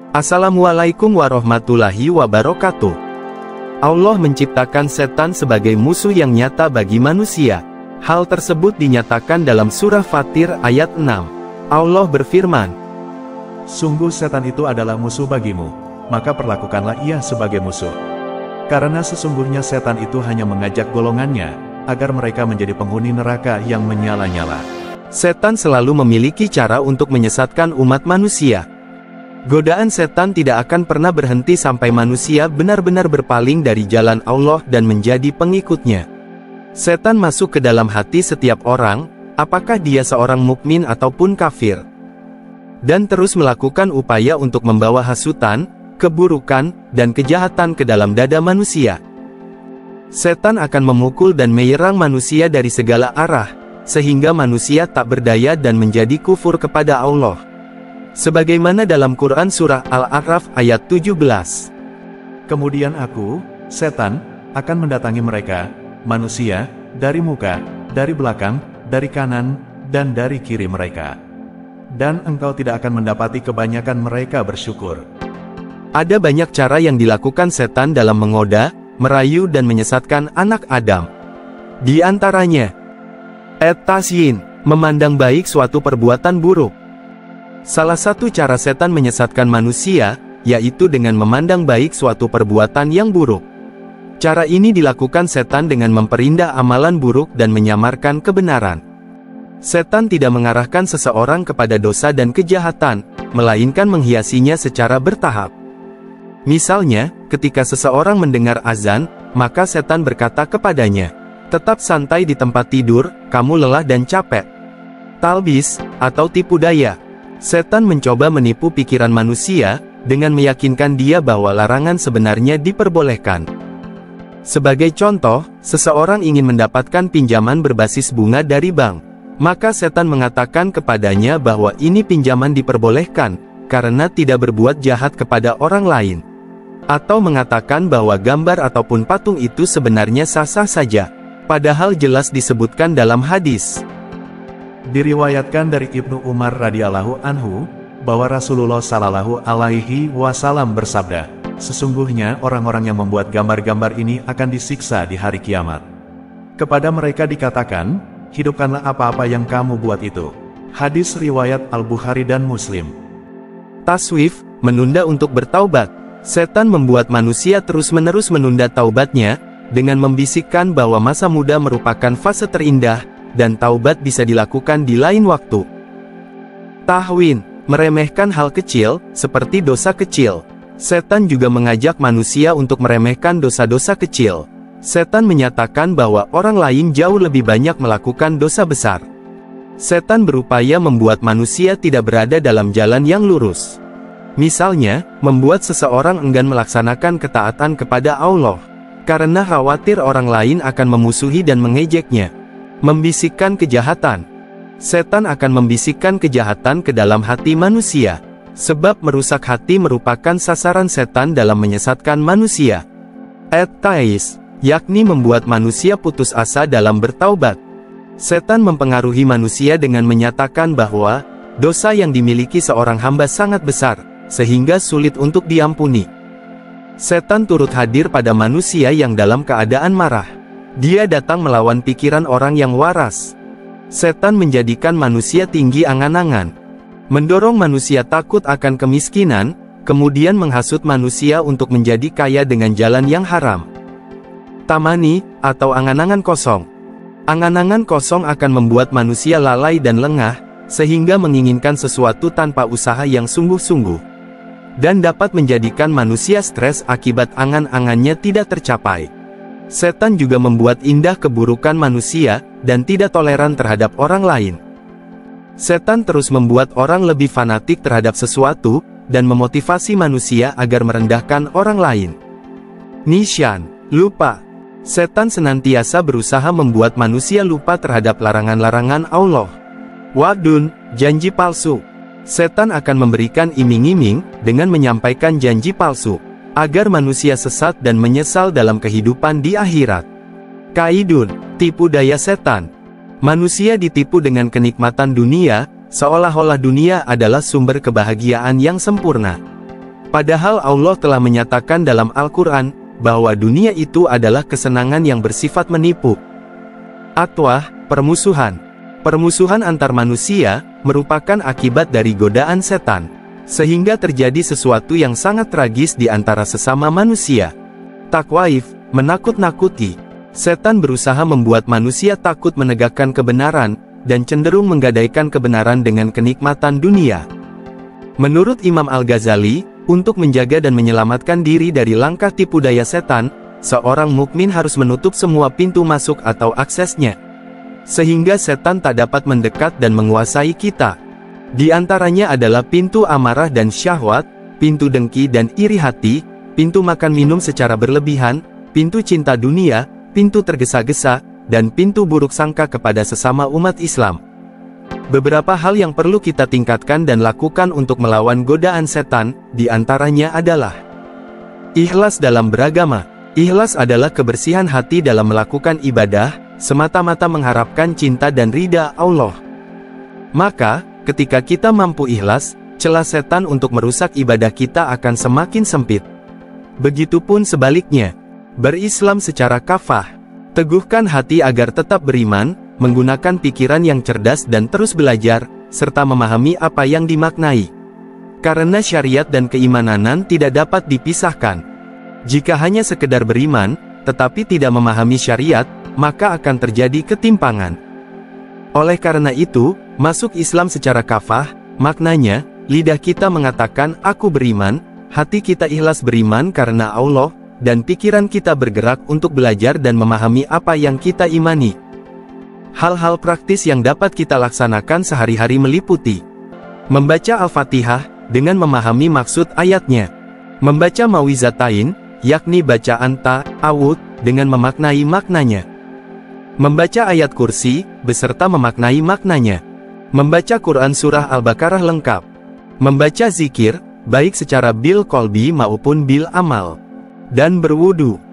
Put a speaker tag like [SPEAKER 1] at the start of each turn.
[SPEAKER 1] Assalamualaikum warahmatullahi wabarakatuh. Allah menciptakan setan sebagai musuh yang nyata bagi manusia. Hal tersebut dinyatakan dalam surah Fatir ayat 6. Allah berfirman,
[SPEAKER 2] "Sungguh setan itu adalah musuh bagimu, maka perlakukanlah ia sebagai musuh. Karena sesungguhnya setan itu hanya mengajak golongannya, agar mereka menjadi penghuni neraka yang menyala-nyala."
[SPEAKER 1] Setan selalu memiliki cara untuk menyesatkan umat manusia. Godaan setan tidak akan pernah berhenti sampai manusia benar-benar berpaling dari jalan Allah dan menjadi pengikutnya. Setan masuk ke dalam hati setiap orang, apakah dia seorang mukmin ataupun kafir, dan terus melakukan upaya untuk membawa hasutan, keburukan, dan kejahatan ke dalam dada manusia. Setan akan memukul dan menyerang manusia dari segala arah, sehingga manusia tak berdaya dan menjadi kufur kepada Allah. Sebagaimana dalam Quran Surah Al-A'raf ayat 17.
[SPEAKER 2] "Kemudian aku, setan, akan mendatangi mereka, manusia, dari muka, dari belakang, dari kanan, dan dari kiri mereka. Dan engkau tidak akan mendapati kebanyakan mereka bersyukur."
[SPEAKER 1] Ada banyak cara yang dilakukan setan dalam menggoda, merayu dan menyesatkan anak Adam. Di antaranya, at-tasyin, memandang baik suatu perbuatan buruk. Salah satu cara setan menyesatkan manusia, yaitu dengan memandang baik suatu perbuatan yang buruk. Cara ini dilakukan setan dengan memperindah amalan buruk dan menyamarkan kebenaran. Setan tidak mengarahkan seseorang kepada dosa dan kejahatan, melainkan menghiasinya secara bertahap. Misalnya, ketika seseorang mendengar azan, maka setan berkata kepadanya, "Tetap santai di tempat tidur, kamu lelah dan capek." Talbis, atau tipu daya. Setan mencoba menipu pikiran manusia, dengan meyakinkan dia bahwa larangan sebenarnya diperbolehkan. Sebagai contoh, seseorang ingin mendapatkan pinjaman berbasis bunga dari bank. Maka setan mengatakan kepadanya bahwa ini pinjaman diperbolehkan, karena tidak berbuat jahat kepada orang lain. Atau mengatakan bahwa gambar ataupun patung itu sebenarnya sah-sah saja, padahal jelas disebutkan dalam hadis.
[SPEAKER 2] Diriwayatkan dari Ibnu Umar radhiyallahu anhu, bahwa Rasulullah sallallahu alaihi wasallam bersabda, "Sesungguhnya orang-orang yang membuat gambar-gambar ini akan disiksa di hari kiamat. Kepada mereka dikatakan, hidupkanlah apa-apa yang kamu buat itu." Hadis riwayat Al-Bukhari dan Muslim.
[SPEAKER 1] Taswif, menunda untuk bertaubat. Setan membuat manusia terus-menerus menunda taubatnya, dengan membisikkan bahwa masa muda merupakan fase terindah, dan taubat bisa dilakukan di lain waktu. Tahwin, meremehkan hal kecil, seperti dosa kecil. Setan juga mengajak manusia untuk meremehkan dosa-dosa kecil. Setan menyatakan bahwa orang lain jauh lebih banyak melakukan dosa besar. Setan berupaya membuat manusia tidak berada dalam jalan yang lurus. Misalnya, membuat seseorang enggan melaksanakan ketaatan kepada Allah, karena khawatir orang lain akan memusuhi dan mengejeknya. Membisikkan kejahatan. Setan akan membisikkan kejahatan ke dalam hati manusia, sebab merusak hati merupakan sasaran setan dalam menyesatkan manusia. At-tais, yakni membuat manusia putus asa dalam bertaubat. Setan mempengaruhi manusia dengan menyatakan bahwa dosa yang dimiliki seorang hamba sangat besar, sehingga sulit untuk diampuni. Setan turut hadir pada manusia yang dalam keadaan marah. Dia datang melawan pikiran orang yang waras. Setan menjadikan manusia tinggi angan-angan, mendorong manusia takut akan kemiskinan, kemudian menghasut manusia untuk menjadi kaya dengan jalan yang haram. Tamani, atau angan-angan kosong. Angan-angan kosong akan membuat manusia lalai dan lengah, sehingga menginginkan sesuatu tanpa usaha yang sungguh-sungguh, dan dapat menjadikan manusia stres akibat angan-angannya tidak tercapai. Setan juga membuat indah keburukan manusia, dan tidak toleran terhadap orang lain. Setan terus membuat orang lebih fanatik terhadap sesuatu, dan memotivasi manusia agar merendahkan orang lain. Nisyan, lupa. Setan senantiasa berusaha membuat manusia lupa terhadap larangan-larangan Allah. Wa'dun, janji palsu. Setan akan memberikan iming-iming, dengan menyampaikan janji palsu, agar manusia sesat dan menyesal dalam kehidupan di akhirat. Kaidun, tipu daya setan. Manusia ditipu dengan kenikmatan dunia, seolah-olah dunia adalah sumber kebahagiaan yang sempurna. Padahal Allah telah menyatakan dalam Al-Quran, bahwa dunia itu adalah kesenangan yang bersifat menipu. Atwah, permusuhan. Permusuhan antar manusia, merupakan akibat dari godaan setan. Sehingga terjadi sesuatu yang sangat tragis di antara sesama manusia. Takwaif, menakut-nakuti. Setan berusaha membuat manusia takut menegakkan kebenaran, dan cenderung menggadaikan kebenaran dengan kenikmatan dunia. Menurut Imam Al-Ghazali, untuk menjaga dan menyelamatkan diri dari langkah tipu daya setan, seorang mukmin harus menutup semua pintu masuk atau aksesnya. Sehingga setan tak dapat mendekat dan menguasai kita. Di antaranya adalah pintu amarah dan syahwat, pintu dengki dan iri hati, pintu makan minum secara berlebihan, pintu cinta dunia, pintu tergesa-gesa, dan pintu buruk sangka kepada sesama umat Islam. Beberapa hal yang perlu kita tingkatkan dan lakukan untuk melawan godaan setan, di antaranya adalah ikhlas dalam beragama. Ikhlas adalah kebersihan hati dalam melakukan ibadah, semata-mata mengharapkan cinta dan ridha Allah. Maka, ketika kita mampu ikhlas, celah setan untuk merusak ibadah kita akan semakin sempit. Begitupun sebaliknya, berislam secara kafah. Teguhkan hati agar tetap beriman, menggunakan pikiran yang cerdas dan terus belajar, serta memahami apa yang dimaknai. Karena syariat dan keimanan tidak dapat dipisahkan. Jika hanya sekedar beriman, tetapi tidak memahami syariat, maka akan terjadi ketimpangan. Oleh karena itu, masuk Islam secara kafah, maknanya, lidah kita mengatakan aku beriman, hati kita ikhlas beriman karena Allah, dan pikiran kita bergerak untuk belajar dan memahami apa yang kita imani. Hal-hal praktis yang dapat kita laksanakan sehari-hari meliputi membaca Al-Fatihah, dengan memahami maksud ayatnya. Membaca Mawizatain, yakni bacaan ta'awud, dengan memaknai maknanya. Membaca ayat kursi, beserta memaknai maknanya. Membaca Quran Surah Al-Baqarah lengkap. Membaca zikir, baik secara bil kolbi maupun bil amal. Dan berwudu.